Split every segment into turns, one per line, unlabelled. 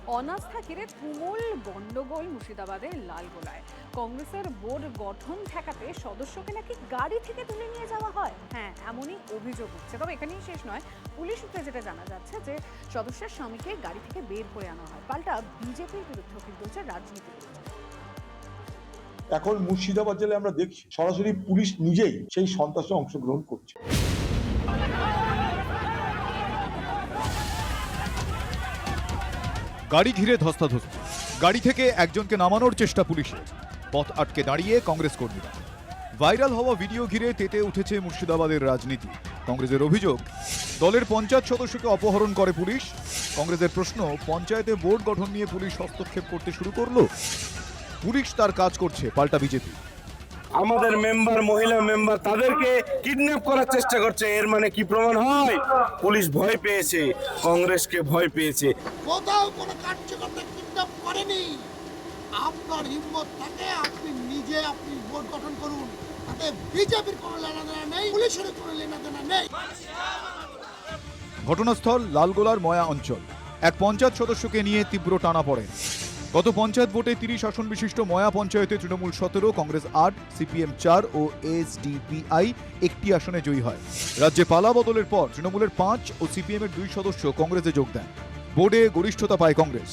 অনাস্থা ঘিরে তুমুল গন্ডগোল মুর্শিদাবাদের লালগোলায়। কংগ্রেসের বোর্ড গঠন ঠেকাতে সদস্যকে নাকি গাড়ি থেকে তুলে নিয়ে যাওয়া হয়। হ্যাঁ, এমনই অভিযোগ উঠছে। তবে এখানেই শেষ নয়, পুলিশ সূত্রে যেটা জানা যাচ্ছে যে সদস্যের স্বামীকে গাড়ি থেকে বের করে আনা হয়। পাল্টা বিজেপির বিরুদ্ধে অভিযোগ তুলছে রাজনীতি।
এখন মুর্শিদাবাদ জেলায় আমরা দেখছি সরাসরি পুলিশ নিজেই সেই সন্ত্রাসে অংশগ্রহণ করছে।
গাড়ি ঘিরে ধস্তাধস্তি, গাড়ি থেকে একজনকে নামানোর চেষ্টা পুলিশের, পথ আটকে দাঁড়িয়ে কংগ্রেস কর্মীরা। ভাইরাল হওয়া ভিডিও ঘিরে তেতে উঠেছে মুর্শিদাবাদের রাজনীতি। কংগ্রেসের অভিযোগ, দলের পঞ্চায়েত সদস্যকে অপহরণ করে পুলিশ। কংগ্রেসের প্রশ্ন, পঞ্চায়েতে বোর্ড গঠন নিয়ে পুলিশ হস্তক্ষেপ করতে শুরু করলো। পুলিশ তার কাজ করছে, পাল্টা বিজেপি।
আমাদের মেম্বার, মহিলা মেম্বার, তাদেরকে কিডন্যাপ করার চেষ্টা করছে। এর মানে কি প্রমাণ হয়? পুলিশ ভয় পেয়েছে, কংগ্রেসকে ভয় পেয়েছে।
কোথাও কোনো কার্যকর্তা কিডন্যাপ করেনি। আপনার হিম্মত থাকে আপনি নিজে বোর্ড গঠন করুন, তাতে বিজেপির কোনো লেনাদেনা নেই, পুলিশের কোনো লেনাদেনা নেই।
ঘটনাস্থল লালগোলার ময়া অঞ্চল। এক পঞ্চায়েত সদস্যকে নিয়ে তীব্র টানাপড়েন। গত পঞ্চায়েত ভোটে 30 আসন বিশিষ্ট ময়া পঞ্চায়েতে তৃণমূল 17, কংগ্রেস 8, সিপিএম 4 ও এসডিপিআই 1টি আসনে জয়ী হয়। রাজ্যে পালা বদলের পর তৃণমূলের 5 ও সিপিএমের 2 সদস্য কংগ্রেসে যোগ দেন। বোর্ডে গরিষ্ঠতা পায় কংগ্রেস।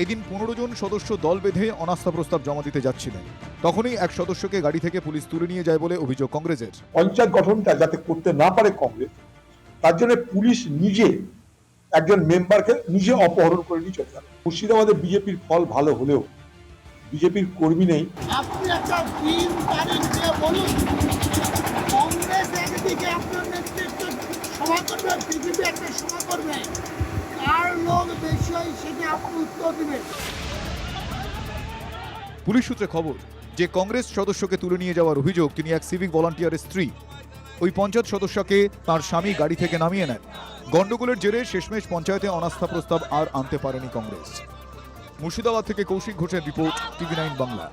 এদিন 15 জন সদস্য দল বেঁধে অনাস্থা প্রস্তাব জমা দিতে যাচ্ছিলেন। তখনই এক সদস্যকে গাড়ি থেকে পুলিশ তুলে নিয়ে যায় বলে অভিযোগ কংগ্রেসের।
পঞ্চায়েত গঠনটা যাতে করতে না পারে কংগ্রেস, তার জন্য পুলিশ নিজে একজন মেম্বারকে নিজে অপহরণ করে নিয়ে চলে যাবে। মুর্শিদাবাদে বিজেপির ফল ভালো হলেও বিজেপির কর্মী নেই।
আপনি একটা দিন তারিখ দিয়ে বলুন, কংগ্রেস একদিকে আপনার নেতৃত্বে সভা করবে, বিজেপি একটা সভা করবে, কার লোক বেশি হয় সেটা আপনি উত্তর দিবেন।
পুলিশ সূত্রে খবর যে কংগ্রেস সদস্যকে তুলে নিয়ে যাওয়ার অভিযোগ, তিনি এক সিভিক ভলান্টিয়ারের স্ত্রী। ওই পঞ্চায়েত সদস্যকে তার স্বামী গাড়ি থেকে নামিয়ে নেন। গন্ডগোলের জেরে শেষমেশ পঞ্চায়েতে অনাস্থা প্রস্তাব আর আনতে পারেনি কংগ্রেস। মুর্শিদাবাদ থেকে কৌশিক ঘোষের রিপোর্ট, TV9 বাংলা।